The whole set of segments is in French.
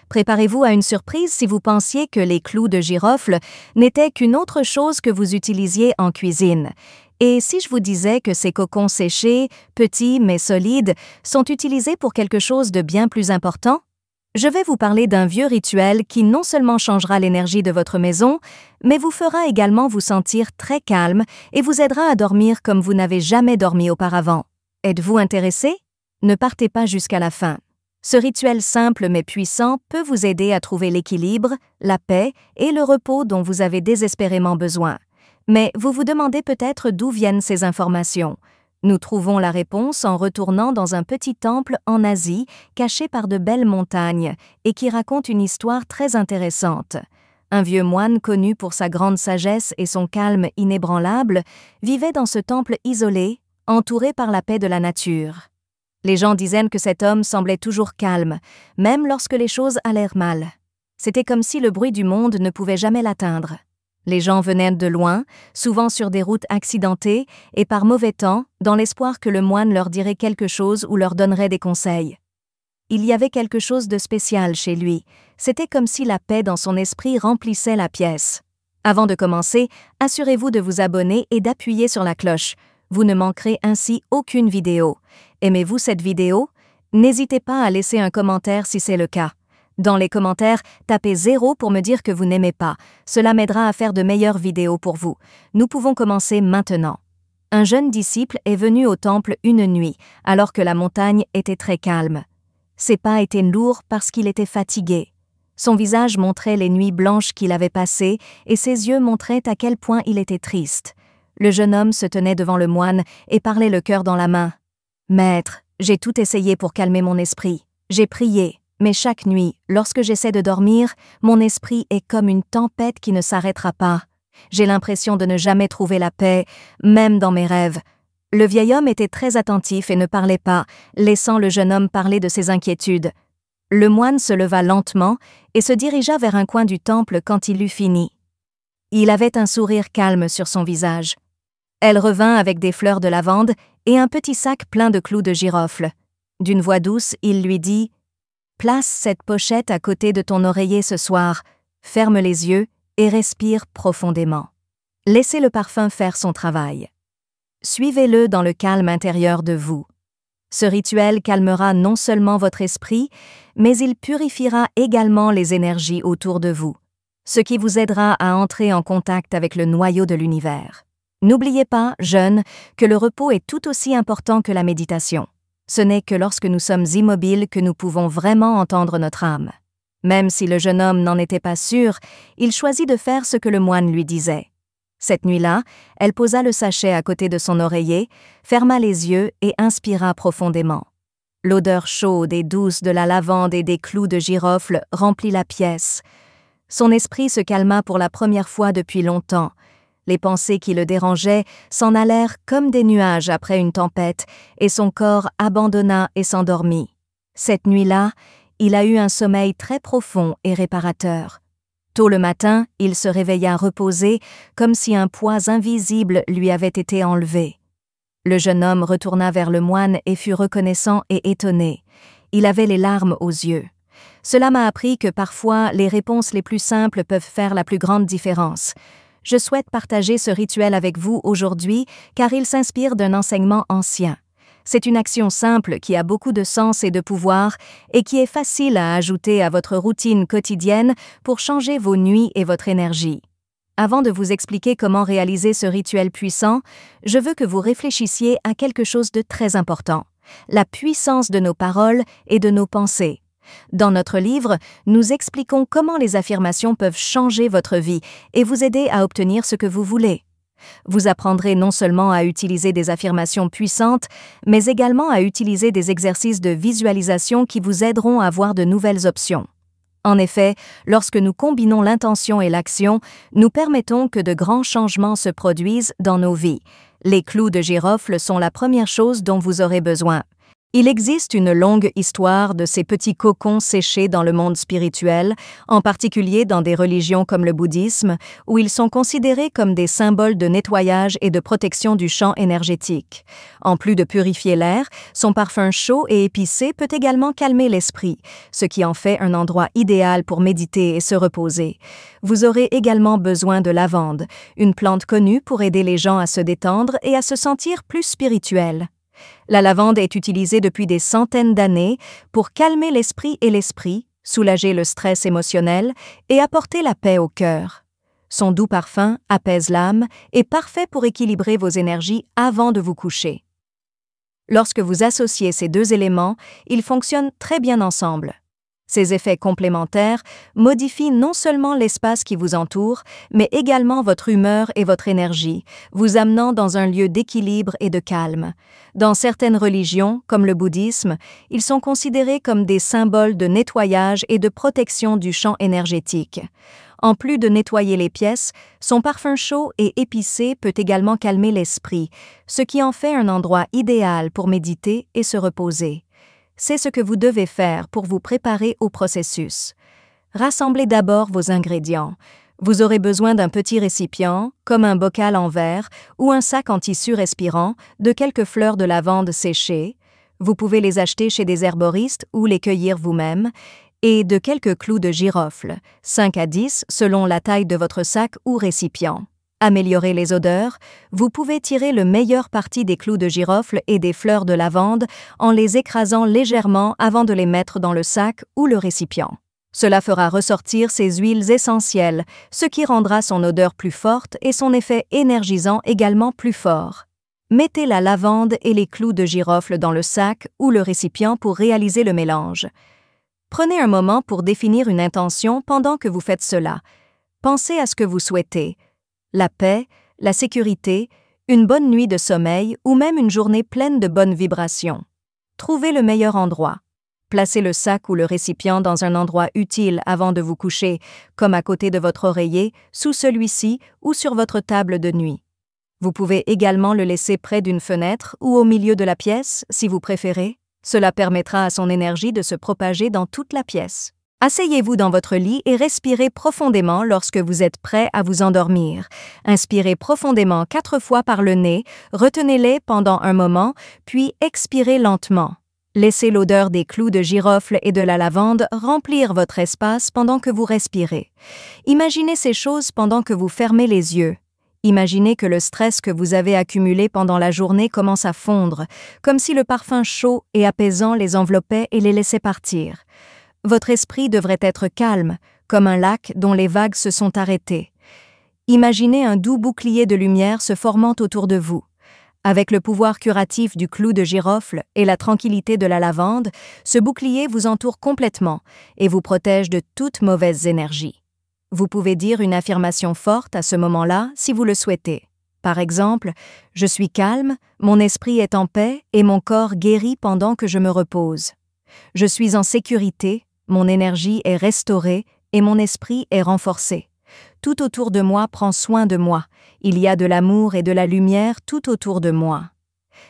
Préparez-vous à une surprise si vous pensiez que les clous de girofle n'étaient qu'une autre chose que vous utilisiez en cuisine. Et si je vous disais que ces cocons séchés, petits mais solides, sont utilisés pour quelque chose de bien plus important? Je vais vous parler d'un vieux rituel qui non seulement changera l'énergie de votre maison, mais vous fera également vous sentir très calme et vous aidera à dormir comme vous n'avez jamais dormi auparavant. Êtes-vous intéressé? Ne partez pas jusqu'à la fin. Ce rituel simple mais puissant peut vous aider à trouver l'équilibre, la paix et le repos dont vous avez désespérément besoin. Mais vous vous demandez peut-être d'où viennent ces informations. Nous trouvons la réponse en retournant dans un petit temple en Asie, caché par de belles montagnes, et qui raconte une histoire très intéressante. Un vieux moine connu pour sa grande sagesse et son calme inébranlable vivait dans ce temple isolé, entouré par la paix de la nature. Les gens disaient que cet homme semblait toujours calme, même lorsque les choses allèrent mal. C'était comme si le bruit du monde ne pouvait jamais l'atteindre. Les gens venaient de loin, souvent sur des routes accidentées et par mauvais temps, dans l'espoir que le moine leur dirait quelque chose ou leur donnerait des conseils. Il y avait quelque chose de spécial chez lui. C'était comme si la paix dans son esprit remplissait la pièce. Avant de commencer, assurez-vous de vous abonner et d'appuyer sur la cloche. Vous ne manquerez ainsi aucune vidéo. Aimez-vous cette vidéo? N'hésitez pas à laisser un commentaire si c'est le cas. Dans les commentaires, tapez 0 pour me dire que vous n'aimez pas. Cela m'aidera à faire de meilleures vidéos pour vous. Nous pouvons commencer maintenant. Un jeune disciple est venu au temple une nuit, alors que la montagne était très calme. Ses pas étaient lourds parce qu'il était fatigué. Son visage montrait les nuits blanches qu'il avait passées et ses yeux montraient à quel point il était triste. Le jeune homme se tenait devant le moine et parlait le cœur dans la main. « Maître, j'ai tout essayé pour calmer mon esprit. J'ai prié. Mais chaque nuit, lorsque j'essaie de dormir, mon esprit est comme une tempête qui ne s'arrêtera pas. J'ai l'impression de ne jamais trouver la paix, même dans mes rêves. » Le vieil homme était très attentif et ne parlait pas, laissant le jeune homme parler de ses inquiétudes. Le moine se leva lentement et se dirigea vers un coin du temple quand il eut fini. Il avait un sourire calme sur son visage. Elle revint avec des fleurs de lavande et un petit sac plein de clous de girofle. D'une voix douce, il lui dit: « Place cette pochette à côté de ton oreiller ce soir, ferme les yeux et respire profondément. Laissez le parfum faire son travail. Suivez-le dans le calme intérieur de vous. Ce rituel calmera non seulement votre esprit, mais il purifiera également les énergies autour de vous, ce qui vous aidera à entrer en contact avec le noyau de l'univers. N'oubliez pas, jeunes, que le repos est tout aussi important que la méditation. Ce n'est que lorsque nous sommes immobiles que nous pouvons vraiment entendre notre âme. » Même si le jeune homme n'en était pas sûr, il choisit de faire ce que le moine lui disait. Cette nuit-là, elle posa le sachet à côté de son oreiller, ferma les yeux et inspira profondément. L'odeur chaude et douce de la lavande et des clous de girofle remplit la pièce. Son esprit se calma pour la première fois depuis longtemps. Les pensées qui le dérangeaient s'en allèrent comme des nuages après une tempête, et son corps abandonna et s'endormit. Cette nuit-là, il a eu un sommeil très profond et réparateur. Tôt le matin, il se réveilla reposé, comme si un poids invisible lui avait été enlevé. Le jeune homme retourna vers le moine et fut reconnaissant et étonné. Il avait les larmes aux yeux. Cela m'a appris que parfois, les réponses les plus simples peuvent faire la plus grande différence. Je souhaite partager ce rituel avec vous aujourd'hui car il s'inspire d'un enseignement ancien. C'est une action simple qui a beaucoup de sens et de pouvoir et qui est facile à ajouter à votre routine quotidienne pour changer vos nuits et votre énergie. Avant de vous expliquer comment réaliser ce rituel puissant, je veux que vous réfléchissiez à quelque chose de très important: la puissance de nos paroles et de nos pensées. Dans notre livre, nous expliquons comment les affirmations peuvent changer votre vie et vous aider à obtenir ce que vous voulez. Vous apprendrez non seulement à utiliser des affirmations puissantes, mais également à utiliser des exercices de visualisation qui vous aideront à voir de nouvelles options. En effet, lorsque nous combinons l'intention et l'action, nous permettons que de grands changements se produisent dans nos vies. Les clous de girofle sont la première chose dont vous aurez besoin. Il existe une longue histoire de ces petits cocons séchés dans le monde spirituel, en particulier dans des religions comme le bouddhisme, où ils sont considérés comme des symboles de nettoyage et de protection du champ énergétique. En plus de purifier l'air, son parfum chaud et épicé peut également calmer l'esprit, ce qui en fait un endroit idéal pour méditer et se reposer. Vous aurez également besoin de lavande, une plante connue pour aider les gens à se détendre et à se sentir plus spirituels. La lavande est utilisée depuis des centaines d'années pour calmer l'esprit, soulager le stress émotionnel et apporter la paix au cœur. Son doux parfum apaise l'âme et parfait pour équilibrer vos énergies avant de vous coucher. Lorsque vous associez ces deux éléments, ils fonctionnent très bien ensemble. Ces effets complémentaires modifient non seulement l'espace qui vous entoure, mais également votre humeur et votre énergie, vous amenant dans un lieu d'équilibre et de calme. Dans certaines religions, comme le bouddhisme, ils sont considérés comme des symboles de nettoyage et de protection du champ énergétique. En plus de nettoyer les pièces, son parfum chaud et épicé peut également calmer l'esprit, ce qui en fait un endroit idéal pour méditer et se reposer. C'est ce que vous devez faire pour vous préparer au processus. Rassemblez d'abord vos ingrédients. Vous aurez besoin d'un petit récipient, comme un bocal en verre ou un sac en tissu respirant, de quelques fleurs de lavande séchées. Vous pouvez les acheter chez des herboristes ou les cueillir vous-même, et de quelques clous de girofle, 5 à 10 selon la taille de votre sac ou récipient. Améliorer les odeurs, vous pouvez tirer le meilleur parti des clous de girofle et des fleurs de lavande en les écrasant légèrement avant de les mettre dans le sac ou le récipient. Cela fera ressortir ces huiles essentielles, ce qui rendra son odeur plus forte et son effet énergisant également plus fort. Mettez la lavande et les clous de girofle dans le sac ou le récipient pour réaliser le mélange. Prenez un moment pour définir une intention pendant que vous faites cela. Pensez à ce que vous souhaitez. La paix, la sécurité, une bonne nuit de sommeil ou même une journée pleine de bonnes vibrations. Trouvez le meilleur endroit. Placez le sac ou le récipient dans un endroit utile avant de vous coucher, comme à côté de votre oreiller, sous celui-ci ou sur votre table de nuit. Vous pouvez également le laisser près d'une fenêtre ou au milieu de la pièce, si vous préférez. Cela permettra à son énergie de se propager dans toute la pièce. Asseyez-vous dans votre lit et respirez profondément lorsque vous êtes prêt à vous endormir. Inspirez profondément 4 fois par le nez, retenez-les pendant un moment, puis expirez lentement. Laissez l'odeur des clous de girofle et de la lavande remplir votre espace pendant que vous respirez. Imaginez ces choses pendant que vous fermez les yeux. Imaginez que le stress que vous avez accumulé pendant la journée commence à fondre, comme si le parfum chaud et apaisant les enveloppait et les laissait partir. Votre esprit devrait être calme, comme un lac dont les vagues se sont arrêtées. Imaginez un doux bouclier de lumière se formant autour de vous. Avec le pouvoir curatif du clou de girofle et la tranquillité de la lavande, ce bouclier vous entoure complètement et vous protège de toute mauvaise énergie. Vous pouvez dire une affirmation forte à ce moment-là si vous le souhaitez. Par exemple, « Je suis calme, mon esprit est en paix et mon corps guérit pendant que je me repose. Je suis en sécurité, mon énergie est restaurée et mon esprit est renforcé. Tout autour de moi prend soin de moi. Il y a de l'amour et de la lumière tout autour de moi. »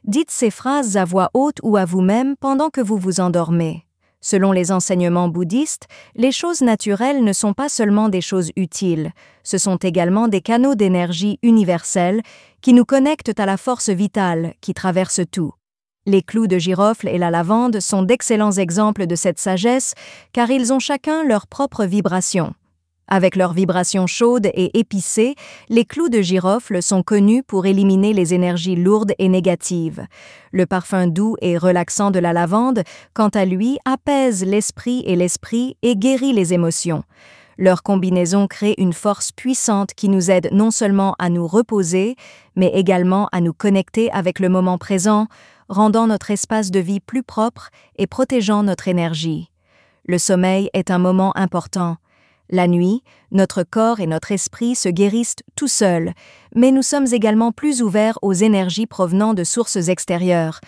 Dites ces phrases à voix haute ou à vous-même pendant que vous vous endormez. Selon les enseignements bouddhistes, les choses naturelles ne sont pas seulement des choses utiles, ce sont également des canaux d'énergie universels qui nous connectent à la force vitale qui traverse tout. Les clous de girofle et la lavande sont d'excellents exemples de cette sagesse car ils ont chacun leur propre vibration. Avec leurs vibrations chaudes et épicées, les clous de girofle sont connus pour éliminer les énergies lourdes et négatives. Le parfum doux et relaxant de la lavande, quant à lui, apaise l'esprit et guérit les émotions. Leur combinaison crée une force puissante qui nous aide non seulement à nous reposer, mais également à nous connecter avec le moment présent, rendant notre espace de vie plus propre et protégeant notre énergie. Le sommeil est un moment important. La nuit, notre corps et notre esprit se guérissent tout seuls, mais nous sommes également plus ouverts aux énergies provenant de sources extérieures.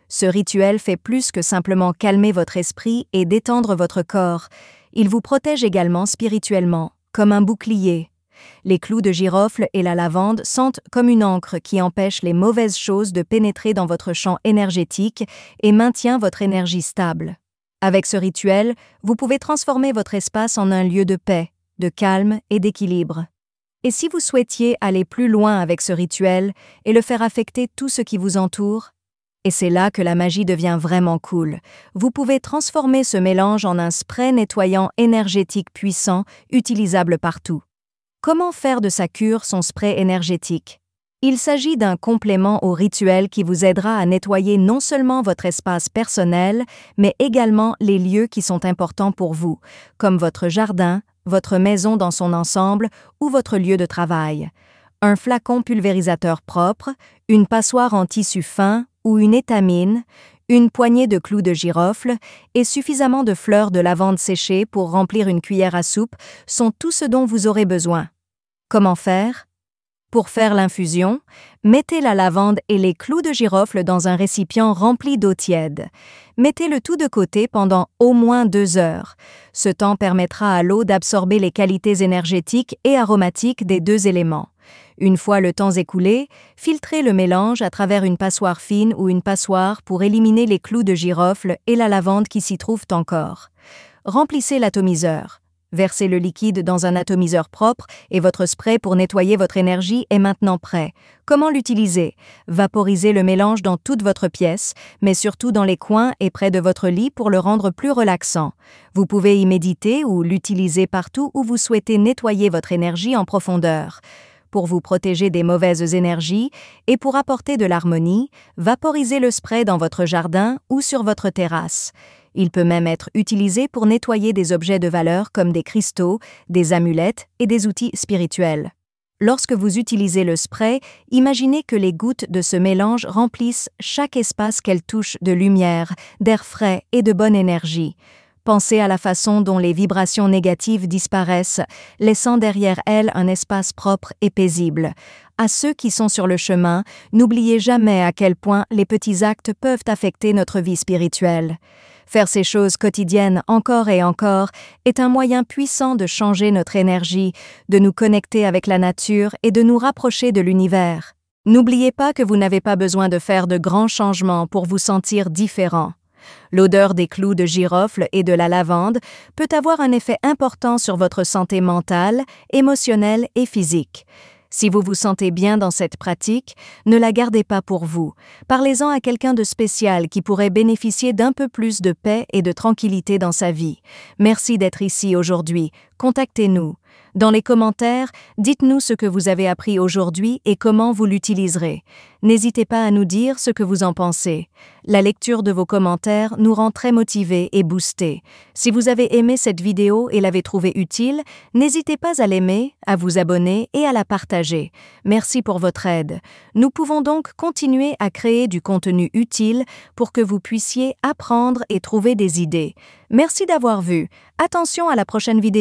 Ce rituel fait plus que simplement calmer votre esprit et détendre votre corps. Il vous protège également spirituellement, comme un bouclier. Les clous de girofle et la lavande sentent comme une encre qui empêche les mauvaises choses de pénétrer dans votre champ énergétique et maintient votre énergie stable. Avec ce rituel, vous pouvez transformer votre espace en un lieu de paix, de calme et d'équilibre. Et si vous souhaitiez aller plus loin avec ce rituel et le faire affecter tout ce qui vous entoure, et c'est là que la magie devient vraiment cool, vous pouvez transformer ce mélange en un spray nettoyant énergétique puissant, utilisable partout. Comment faire de sa cure son spray énergétique? Il s'agit d'un complément au rituel qui vous aidera à nettoyer non seulement votre espace personnel, mais également les lieux qui sont importants pour vous, comme votre jardin, votre maison dans son ensemble ou votre lieu de travail. Un flacon pulvérisateur propre, une passoire en tissu fin ou une étamine, une poignée de clous de girofle et suffisamment de fleurs de lavande séchées pour remplir une cuillère à soupe sont tout ce dont vous aurez besoin. Comment faire? Pour faire l'infusion, mettez la lavande et les clous de girofle dans un récipient rempli d'eau tiède. Mettez le tout de côté pendant au moins 2 heures. Ce temps permettra à l'eau d'absorber les qualités énergétiques et aromatiques des 2 éléments. Une fois le temps écoulé, filtrez le mélange à travers une passoire fine ou une passoire pour éliminer les clous de girofle et la lavande qui s'y trouvent encore. Remplissez l'atomiseur. Versez le liquide dans un atomiseur propre et votre spray pour nettoyer votre énergie est maintenant prêt. Comment l'utiliser? Vaporisez le mélange dans toute votre pièce, mais surtout dans les coins et près de votre lit pour le rendre plus relaxant. Vous pouvez y méditer ou l'utiliser partout où vous souhaitez nettoyer votre énergie en profondeur. Pour vous protéger des mauvaises énergies et pour apporter de l'harmonie, vaporisez le spray dans votre jardin ou sur votre terrasse. Il peut même être utilisé pour nettoyer des objets de valeur comme des cristaux, des amulettes et des outils spirituels. Lorsque vous utilisez le spray, imaginez que les gouttes de ce mélange remplissent chaque espace qu'elles touchent de lumière, d'air frais et de bonne énergie. Pensez à la façon dont les vibrations négatives disparaissent, laissant derrière elles un espace propre et paisible. À ceux qui sont sur le chemin, n'oubliez jamais à quel point les petits actes peuvent affecter notre vie spirituelle. Faire ces choses quotidiennes encore et encore est un moyen puissant de changer notre énergie, de nous connecter avec la nature et de nous rapprocher de l'univers. N'oubliez pas que vous n'avez pas besoin de faire de grands changements pour vous sentir différent. L'odeur des clous de girofle et de la lavande peut avoir un effet important sur votre santé mentale, émotionnelle et physique. Si vous vous sentez bien dans cette pratique, ne la gardez pas pour vous. Parlez-en à quelqu'un de spécial qui pourrait bénéficier d'un peu plus de paix et de tranquillité dans sa vie. Merci d'être ici aujourd'hui. Contactez-nous. Dans les commentaires, dites-nous ce que vous avez appris aujourd'hui et comment vous l'utiliserez. N'hésitez pas à nous dire ce que vous en pensez. La lecture de vos commentaires nous rend très motivés et boostés. Si vous avez aimé cette vidéo et l'avez trouvée utile, n'hésitez pas à l'aimer, à vous abonner et à la partager. Merci pour votre aide. Nous pouvons donc continuer à créer du contenu utile pour que vous puissiez apprendre et trouver des idées. Merci d'avoir vu. Attention à la prochaine vidéo.